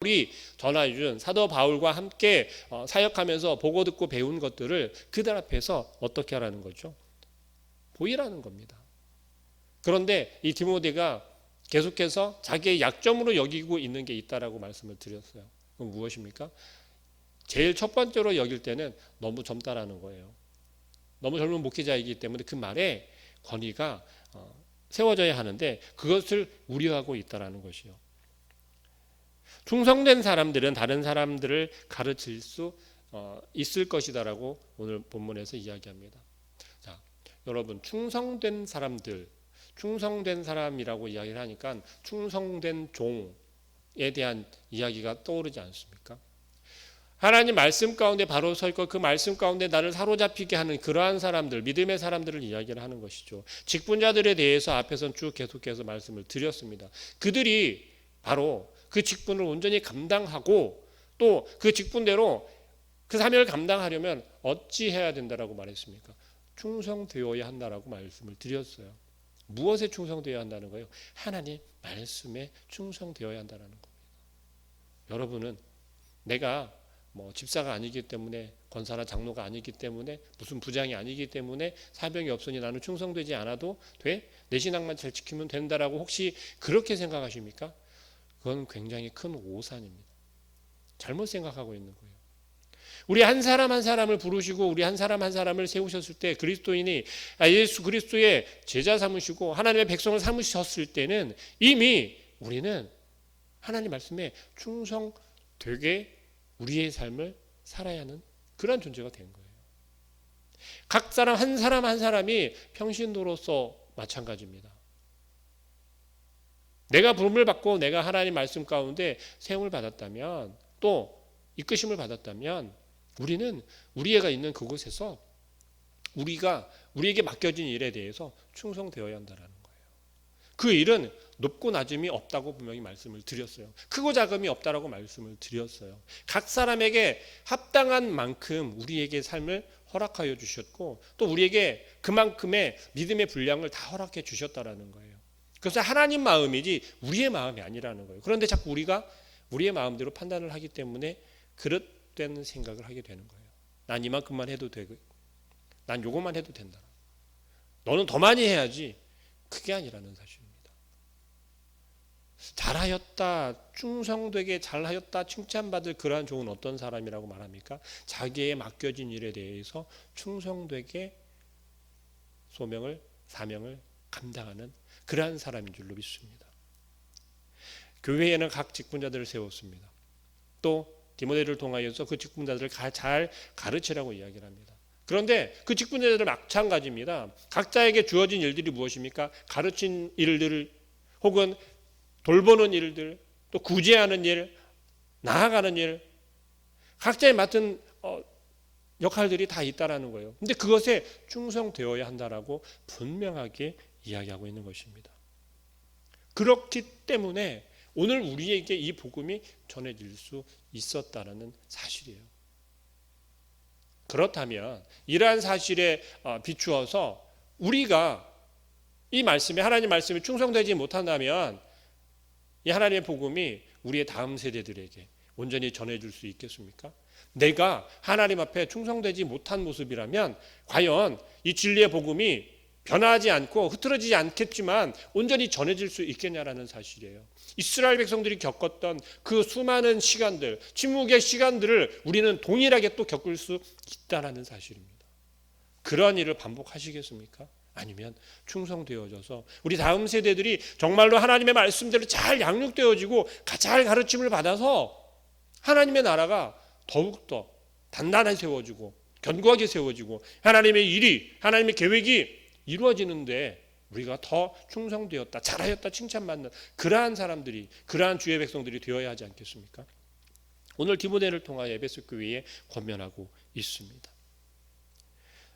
바울이 전해준 사도 바울과 함께 사역하면서 보고 듣고 배운 것들을 그들 앞에서 어떻게 하라는 거죠? 보이라는 겁니다. 그런데 이 디모데가 계속해서 자기의 약점으로 여기고 있는 게 있다라고 말씀을 드렸어요. 그건 무엇입니까? 제일 첫 번째로 여길 때는 너무 젊다라는 거예요. 너무 젊은 목회자이기 때문에 그 말에 권위가 세워져야 하는데 그것을 우려하고 있다라는 것이요. 충성된 사람들은 다른 사람들을 가르칠 수 있을 것이다라고 오늘 본문에서 이야기합니다. 자, 여러분 충성된 사람들, 충성된 사람이라고 이야기를 하니까 충성된 종에 대한 이야기가 떠오르지 않습니까? 하나님 말씀 가운데 바로 서 있고 그 말씀 가운데 나를 사로잡히게 하는 그러한 사람들, 믿음의 사람들을 이야기를 하는 것이죠. 직분자들에 대해서 앞에서는 쭉 계속해서 말씀을 드렸습니다. 그들이 바로 그 직분을 온전히 감당하고 또 그 직분대로 그 사명을 감당하려면 어찌 해야 된다라고 말했습니까? 충성되어야 한다라고 말씀을 드렸어요. 무엇에 충성되어야 한다는 거예요? 하나님 말씀에 충성되어야 한다는 겁니다. 여러분은 내가 집사가 아니기 때문에 권사나 장로가 아니기 때문에 무슨 부장이 아니기 때문에 사병이 없으니 나는 충성되지 않아도 돼? 내 신앙만 잘 지키면 된다라고 혹시 그렇게 생각하십니까? 그건 굉장히 큰 오산입니다. 잘못 생각하고 있는 거예요. 우리 한 사람 한 사람을 부르시고 우리 한 사람 한 사람을 세우셨을 때 그리스도인이 예수 그리스도의 제자 삼으시고 하나님의 백성을 삼으셨을 때는 이미 우리는 하나님 말씀에 충성되게 우리의 삶을 살아야 하는 그런 존재가 된 거예요. 각 사람 한 사람이 평신도로서 마찬가지입니다. 내가 부름을 받고 내가 하나님 말씀 가운데 세움을 받았다면 또 이끄심을 받았다면 우리는 우리가 있는 그곳에서 우리에게 맡겨진 일에 대해서 충성되어야 한다는 거예요. 그 일은 높고 낮음이 없다고 분명히 말씀을 드렸어요. 크고 작음이 없다라고 말씀을 드렸어요. 각 사람에게 합당한 만큼 우리에게 삶을 허락하여 주셨고 또 우리에게 그만큼의 믿음의 분량을 다 허락해 주셨다라는 거예요. 그래서 하나님 마음이지 우리의 마음이 아니라는 거예요. 그런데 자꾸 우리가 우리의 마음대로 판단을 하기 때문에 그릇된 생각을 하게 되는 거예요. 난 이만큼만 해도 되고 난 요것만 해도 된다. 너는 더 많이 해야지. 그게 아니라는 사실입니다. 잘하였다, 충성되게 잘하였다 칭찬받을 그러한 종은 어떤 사람이라고 말합니까? 자기의 맡겨진 일에 대해서 충성되게 사명을 감당하는 그러한 사람인 줄로 믿습니다. 교회에는 각 직분자들을 세웠습니다. 또 디모데를 통하여서 그 직분자들을 잘 가르치라고 이야기를 합니다. 그런데 그 직분자들은 마찬가지입니다. 각자에게 주어진 일들이 무엇입니까? 가르친 일들 혹은 돌보는 일들, 또 구제하는 일, 나아가는 일, 각자의 맡은 역할들이 다 있다라는 거예요. 근데 그것에 충성되어야 한다라고 분명하게 이야기하고 있는 것입니다. 그렇기 때문에 오늘 우리에게 이 복음이 전해질 수 있었다라는 사실이에요. 그렇다면 이러한 사실에 비추어서 우리가 이 말씀에 하나님 말씀에 충성되지 못한다면 이 하나님의 복음이 우리의 다음 세대들에게 온전히 전해줄 수 있겠습니까? 내가 하나님 앞에 충성되지 못한 모습이라면 과연 이 진리의 복음이 변하지 않고 흐트러지지 않겠지만 온전히 전해질 수 있겠냐라는 사실이에요. 이스라엘 백성들이 겪었던 그 수많은 시간들, 침묵의 시간들을 우리는 동일하게 또 겪을 수 있다는 사실입니다. 그러한 일을 반복하시겠습니까? 아니면 충성되어져서 우리 다음 세대들이 정말로 하나님의 말씀대로 잘 양육되어지고 잘 가르침을 받아서 하나님의 나라가 더욱더 단단하게 세워지고 견고하게 세워지고 하나님의 일이 하나님의 계획이 이루어지는데 우리가 더 충성되었다 잘하였다 칭찬받는 그러한 사람들이 그러한 주의 백성들이 되어야 하지 않겠습니까? 오늘 디모데를 통하여 에베소 교회에 권면하고 있습니다.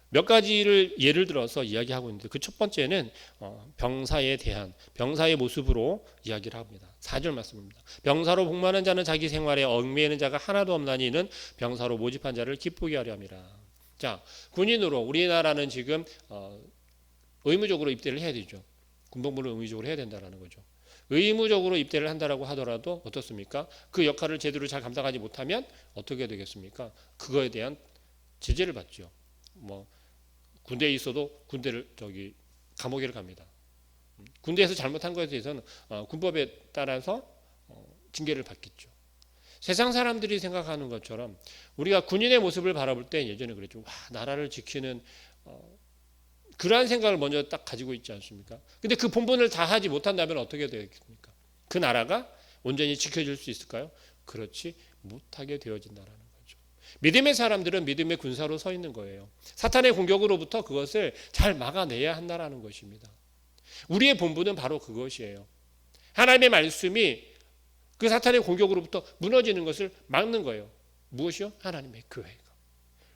몇 가지를 예를 들어서 이야기하고 있는데 그 첫 번째는 병사에 대한 병사의 모습으로 이야기를 합니다. 4절 말씀입니다. 병사로 복무하는 자는 자기 생활에 얽매이는 자가 하나도 없나니 이는 병사로 모집한 자를 기쁘게 하려 함이라. 자, 군인으로 우리나라는 지금 의무적으로 입대를 해야 되죠. 군복무를 의무적으로 해야 된다는 거죠. 의무적으로 입대를 한다라고 하더라도 어떻습니까? 그 역할을 제대로 잘 감당하지 못하면 어떻게 되겠습니까? 그거에 대한 제재를 받죠. 뭐 군대에 있어도 군대를 감옥에 갑니다. 군대에서 잘못한 것에 대해서는 군법에 따라서 징계를 받겠죠. 세상 사람들이 생각하는 것처럼 우리가 군인의 모습을 바라볼 때 예전에 그랬죠. 와, 나라를 지키는 그러한 생각을 먼저 딱 가지고 있지 않습니까? 근데 그 본분을 다 하지 못한다면 어떻게 되겠습니까? 그 나라가 온전히 지켜질 수 있을까요? 그렇지 못하게 되어진다는 거죠. 믿음의 사람들은 믿음의 군사로 서 있는 거예요. 사탄의 공격으로부터 그것을 잘 막아내야 한다는 것입니다. 우리의 본분은 바로 그것이에요. 하나님의 말씀이 그 사탄의 공격으로부터 무너지는 것을 막는 거예요. 무엇이요? 하나님의 교회가.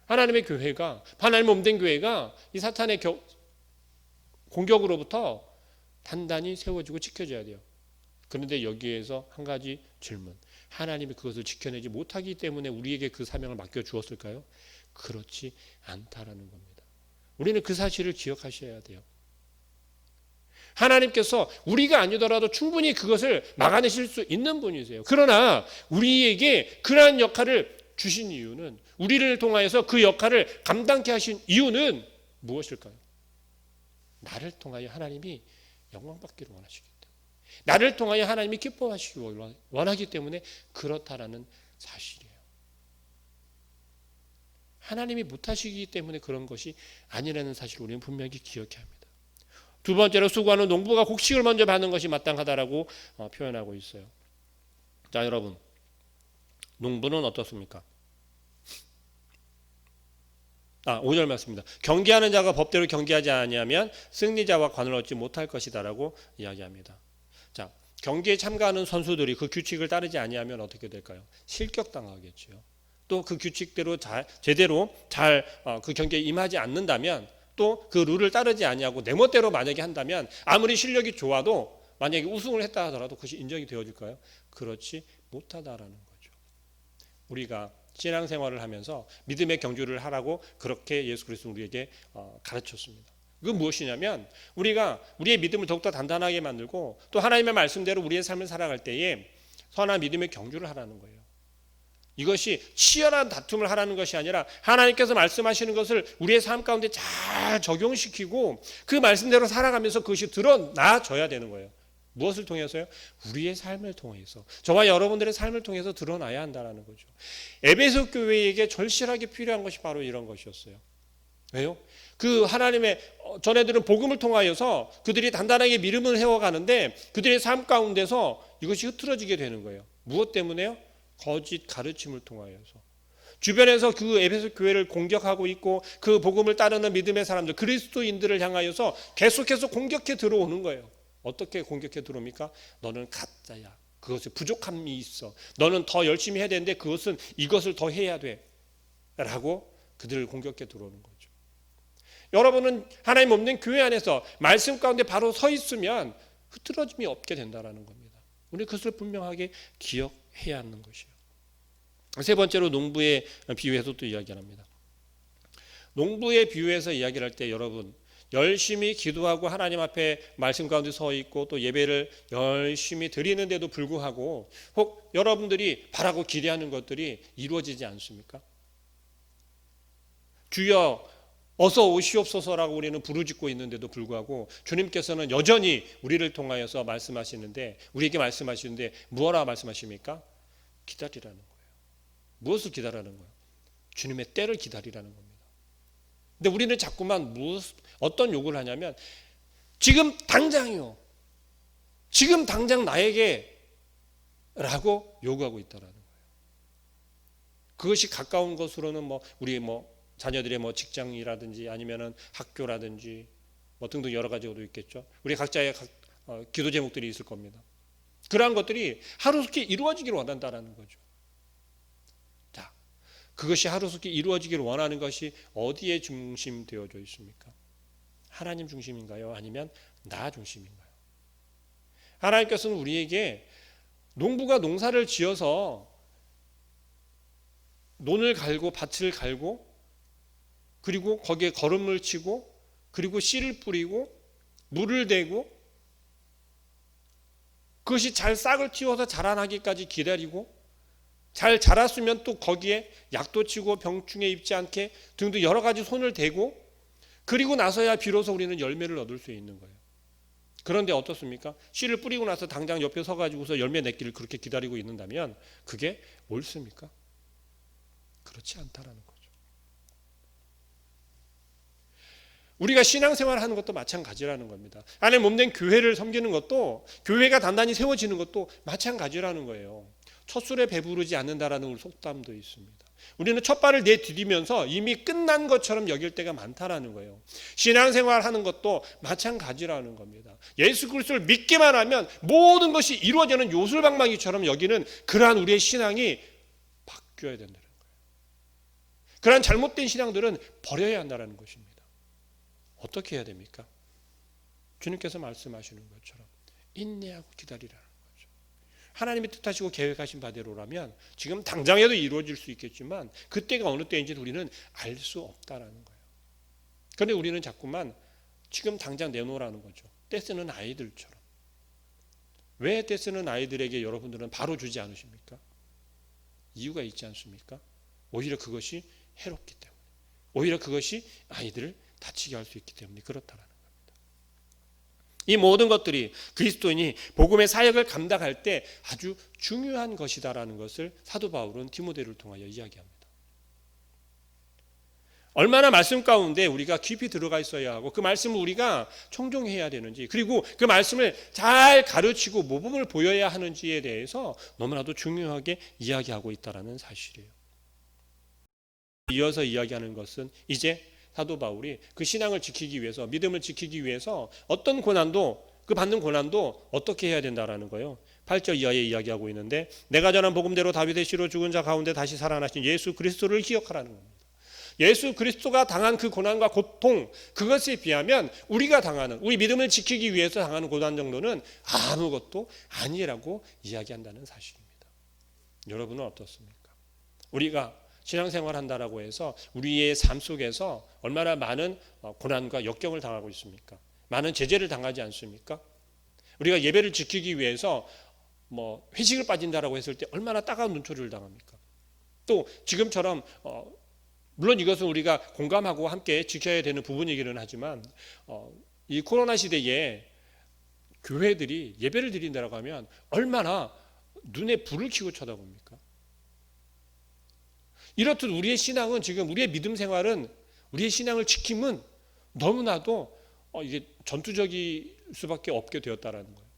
하나님의 교회가, 하나님 몸된 교회가 이 사탄의 공격으로부터 단단히 세워지고 지켜져야 돼요. 그런데 여기에서 한 가지 질문. 하나님이 그것을 지켜내지 못하기 때문에 우리에게 그 사명을 맡겨 주었을까요? 그렇지 않다라는 겁니다. 우리는 그 사실을 기억하셔야 돼요. 하나님께서 우리가 아니더라도 충분히 그것을 막아내실 수 있는 분이세요. 그러나 우리에게 그러한 역할을 주신 이유는, 우리를 통하여서 그 역할을 감당케 하신 이유는 무엇일까요? 나를 통하여 하나님이 영광받기를 원하시기 때문에, 나를 통하여 하나님이 기뻐하시기 원하기 때문에 그렇다라는 사실이에요. 하나님이 못하시기 때문에 그런 것이 아니라는 사실을 우리는 분명히 기억해야 합니다. 두 번째로 수고하는 농부가 곡식을 먼저 받는 것이 마땅하다라고 표현하고 있어요. 자, 여러분, 농부는 어떻습니까? 5절 말씀입니다. 경계하는 자가 법대로 경계하지 아니하면 승리자와 관을 얻지 못할 것이다라고 이야기합니다. 자, 경기에 참가하는 선수들이 그 규칙을 따르지 아니하면 어떻게 될까요? 실격당하겠죠. 또 그 규칙대로 제대로 잘 그 경기에 임하지 않는다면, 또 그 룰을 따르지 아니하고 내 멋대로 만약에 한다면, 아무리 실력이 좋아도 만약에 우승을 했다 하더라도 그것이 인정이 되어질까요? 그렇지 못하다라는 거죠. 우리가 신앙생활을 하면서 믿음의 경주를 하라고 그렇게 예수 그리스도는 우리에게 가르쳤습니다. 그건 무엇이냐면, 우리가 우리의 믿음을 더욱더 단단하게 만들고 또 하나님의 말씀대로 우리의 삶을 살아갈 때에 선한 믿음의 경주를 하라는 거예요. 이것이 치열한 다툼을 하라는 것이 아니라 하나님께서 말씀하시는 것을 우리의 삶 가운데 잘 적용시키고 그 말씀대로 살아가면서 그것이 드러나져야 되는 거예요. 무엇을 통해서요? 우리의 삶을 통해서, 저와 여러분들의 삶을 통해서 드러나야 한다는 거죠. 에베소 교회에게 절실하게 필요한 것이 바로 이런 것이었어요. 왜요? 그 하나님의 전애들은 복음을 통하여서 그들이 단단하게 믿음을 해워가는데 그들의 삶 가운데서 이것이 흐트러지게 되는 거예요. 무엇 때문에요? 거짓 가르침을 통하여서. 주변에서 그 에베소 교회를 공격하고 있고 그 복음을 따르는 믿음의 사람들, 그리스도인들을 향하여서 계속해서 공격해 들어오는 거예요. 어떻게 공격해 들어옵니까? 너는 가짜야. 그것에 부족함이 있어. 너는 더 열심히 해야 되는데 그것은 이것을 더 해야 돼. 라고 그들을 공격해 들어오는 거죠. 여러분은 하나님 없는 교회 안에서 말씀 가운데 바로 서 있으면 흐트러짐이 없게 된다는 겁니다. 우리 그것을 분명하게 기억해야 하는 것이에요. 세 번째로 농부의 비유에서 또 이야기를 합니다. 농부의 비유에서 이야기를 할 때 여러분, 열심히 기도하고 하나님 앞에 말씀 가운데 서 있고 또 예배를 열심히 드리는데도 불구하고 혹 여러분들이 바라고 기대하는 것들이 이루어지지 않습니까? 주여 어서 오시옵소서라고 우리는 부르짖고 있는데도 불구하고 주님께서는 여전히 우리를 통하여서 말씀하시는데, 우리에게 말씀하시는데 무엇라 말씀하십니까? 기다리라는 거예요. 무엇을 기다리라는 거예요? 주님의 때를 기다리라는 겁니다. 근데 우리는 자꾸만 어떤 요구를 하냐면 지금 당장이요, 지금 당장 나에게 라고 요구하고 있다라는 거예요. 그것이 가까운 것으로는 우리 자녀들의 직장이라든지 아니면은 학교라든지 등등 여러 가지도 있겠죠. 우리 각자의 기도 제목들이 있을 겁니다. 그러한 것들이 하루속히 이루어지기를 원한다라는 거죠. 자, 그것이 하루속히 이루어지기를 원하는 것이 어디에 중심되어져 있습니까? 하나님 중심인가요? 아니면 나 중심인가요? 하나님께서는 우리에게 농부가 농사를 지어서 논을 갈고 밭을 갈고 그리고 거기에 거름을 치고 그리고 씨를 뿌리고 물을 대고 그것이 잘 싹을 틔워서 자라나기까지 기다리고 잘 자랐으면 또 거기에 약도 치고 병충해 입지 않게 등등 여러 가지 손을 대고 그리고 나서야 비로소 우리는 열매를 얻을 수 있는 거예요. 그런데 어떻습니까? 씨를 뿌리고 나서 당장 옆에 서가지고서 열매 맺기를 그렇게 기다리고 있는다면 그게 옳습니까? 그렇지 않다라는 거죠. 우리가 신앙생활을 하는 것도 마찬가지라는 겁니다. 안에 몸된 교회를 섬기는 것도, 교회가 단단히 세워지는 것도 마찬가지라는 거예요. 첫술에 배부르지 않는다라는 속담도 있습니다. 우리는 첫 발을 내디디면서 이미 끝난 것처럼 여길 때가 많다라는 거예요. 신앙생활 하는 것도 마찬가지라는 겁니다. 예수 그리스도를 믿기만 하면 모든 것이 이루어지는 요술방망이처럼 여기는 그러한 우리의 신앙이 바뀌어야 된다는 거예요. 그러한 잘못된 신앙들은 버려야 한다는 것입니다. 어떻게 해야 됩니까? 주님께서 말씀하시는 것처럼 인내하고 기다리라는 거죠. 하나님이 뜻하시고 계획하신 바대로라면 지금 당장에도 이루어질 수 있겠지만 그때가 어느 때인지 우리는 알 수 없다라는 거예요. 그런데 우리는 자꾸만 지금 당장 내놓으라는 거죠. 떼쓰는 아이들처럼. 왜 떼쓰는 아이들에게 여러분들은 바로 주지 않으십니까? 이유가 있지 않습니까? 오히려 그것이 해롭기 때문에, 오히려 그것이 아이들을 다치게 할 수 있기 때문에 그렇다라는 겁니다. 이 모든 것들이 그리스도인이 복음의 사역을 감당할 때 아주 중요한 것이다라는 것을 사도 바울은 디모데를 통하여 이야기합니다. 얼마나 말씀 가운데 우리가 깊이 들어가 있어야 하고 그 말씀을 우리가 청종해야 되는지, 그리고 그 말씀을 잘 가르치고 모범을 보여야 하는지에 대해서 너무나도 중요하게 이야기하고 있다는 사실이에요. 이어서 이야기하는 것은 이제 사도 바울이 그 신앙을 지키기 위해서, 믿음을 지키기 위해서 어떤 고난도, 그 받는 고난도 어떻게 해야 된다라는 거예요. 8절 이하에 이야기하고 있는데, 내가 전한 복음대로 다윗의 씨로 죽은 자 가운데 다시 살아나신 예수 그리스도를 기억하라는 겁니다. 예수 그리스도가 당한 그 고난과 고통, 그것에 비하면 우리가 당하는, 우리 믿음을 지키기 위해서 당하는 고난 정도는 아무것도 아니라고 이야기한다는 사실입니다. 여러분은 어떻습니까? 우리가 신앙생활 한다라고 해서 우리의 삶 속에서 얼마나 많은 고난과 역경을 당하고 있습니까? 많은 제재를 당하지 않습니까? 우리가 예배를 지키기 위해서 회식을 빠진다라고 했을 때 얼마나 따가운 눈초리를 당합니까? 또 지금처럼 물론 이것은 우리가 공감하고 함께 지켜야 되는 부분이기는 하지만 이 코로나 시대에 교회들이 예배를 드린다라고 하면 얼마나 눈에 불을 켜고 쳐다봅니까? 이렇듯 우리의 신앙은, 지금 우리의 믿음 생활은, 우리의 신앙을 지킴은 너무나도 이게 전투적일 수밖에 없게 되었다라는 거예요.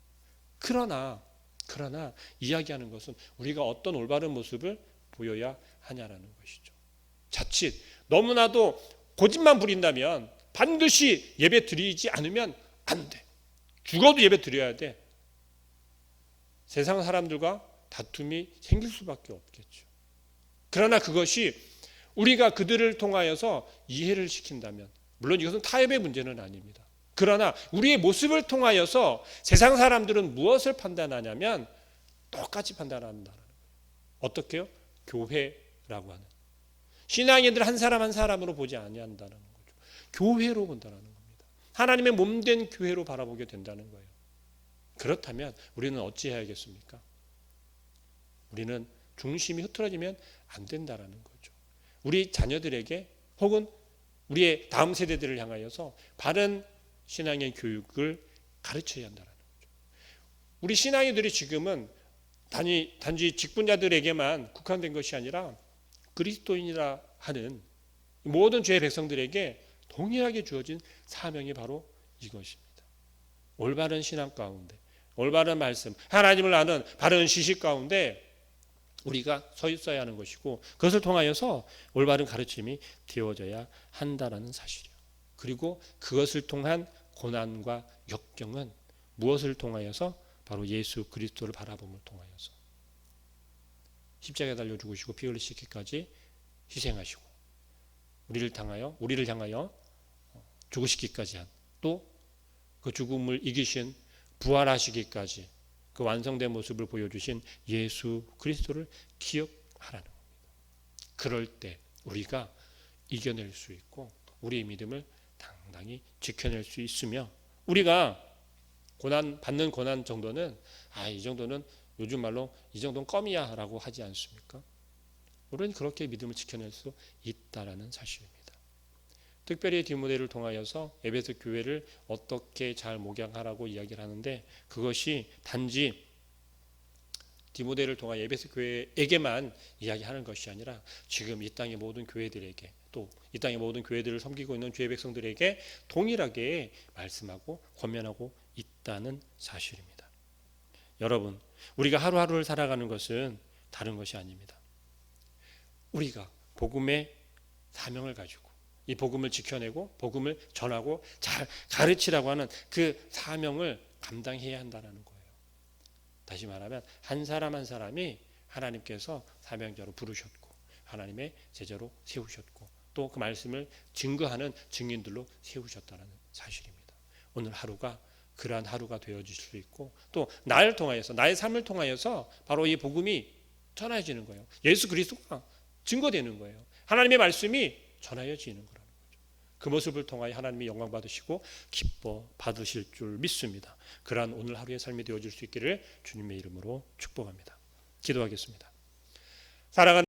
그러나 이야기하는 것은 우리가 어떤 올바른 모습을 보여야 하냐라는 것이죠. 자칫 너무나도 고집만 부린다면 반드시 예배 드리지 않으면 안 돼. 죽어도 예배 드려야 돼. 세상 사람들과 다툼이 생길 수밖에 없겠죠. 그러나 그것이 우리가 그들을 통하여서 이해를 시킨다면, 물론 이것은 타협의 문제는 아닙니다. 그러나 우리의 모습을 통하여서 세상 사람들은 무엇을 판단하냐면 똑같이 판단한다는 거예요. 어떻게요? 교회라고 하는. 신앙인들 한 사람 한 사람으로 보지 아니한다는 거죠. 교회로 본다는 겁니다. 하나님의 몸된 교회로 바라보게 된다는 거예요. 그렇다면 우리는 어찌해야겠습니까? 우리는 중심이 흐트러지면 안 된다라는 거죠. 우리 자녀들에게 혹은 우리의 다음 세대들을 향하여서 바른 신앙의 교육을 가르쳐야 한다는 거죠. 우리 신앙인들이 지금은 단지 직분자들에게만 국한된 것이 아니라 그리스도인이라 하는 모든 죄의 백성들에게 동일하게 주어진 사명이 바로 이것입니다. 올바른 신앙 가운데, 올바른 말씀, 하나님을 아는 바른 지식 가운데 우리가 서 있어야 하는 것이고, 그것을 통하여서 올바른 가르침이 되어져야 한다라는 사실이에요. 그리고 그것을 통한 고난과 역경은 무엇을 통하여서? 바로 예수 그리스도를 바라봄을 통하여서 십자가에 달려 죽으시고 피 흘리시기까지 희생하시고 우리를 향하여 죽으시기까지 한, 또 그 죽음을 이기신 부활하시기까지 그 완성된 모습을 보여주신 예수 그리스도를 기억하라는 겁니다. 그럴 때 우리가 이겨낼 수 있고 우리의 믿음을 당당히 지켜낼 수 있으며, 우리가 고난 받는 고난 정도는 이 정도는 요즘 말로 이 정도는 껌이야라고 하지 않습니까? 우리는 그렇게 믿음을 지켜낼 수 있다라는 사실입니다. 특별히 디모데를 통하여서 에베소 교회를 어떻게 잘 목양하라고 이야기를 하는데 그것이 단지 디모데를 통하여 에베소 교회에게만 이야기하는 것이 아니라 지금 이 땅의 모든 교회들에게 또 이 땅의 모든 교회들을 섬기고 있는 주의 백성들에게 동일하게 말씀하고 권면하고 있다는 사실입니다. 여러분, 우리가 하루하루를 살아가는 것은 다른 것이 아닙니다. 우리가 복음의 사명을 가지고 이 복음을 지켜내고 복음을 전하고 잘 가르치라고 하는 그 사명을 감당해야 한다는 거예요. 다시 말하면 한 사람 한 사람이 하나님께서 사명자로 부르셨고 하나님의 제자로 세우셨고 또 그 말씀을 증거하는 증인들로 세우셨다는 사실입니다. 오늘 하루가 그러한 하루가 되어질 수 있고 또 나를 통하여서 나의 삶을 통하여서 바로 이 복음이 전해지는 거예요. 예수 그리스도가 증거되는 거예요. 하나님의 말씀이 전하여지는 거라는 거죠. 그 모습을 통하여 하나님이 영광 받으시고 기뻐 받으실 줄 믿습니다. 그러한 오늘 하루의 삶이 되어질 수 있기를 주님의 이름으로 축복합니다. 기도하겠습니다. 사랑하는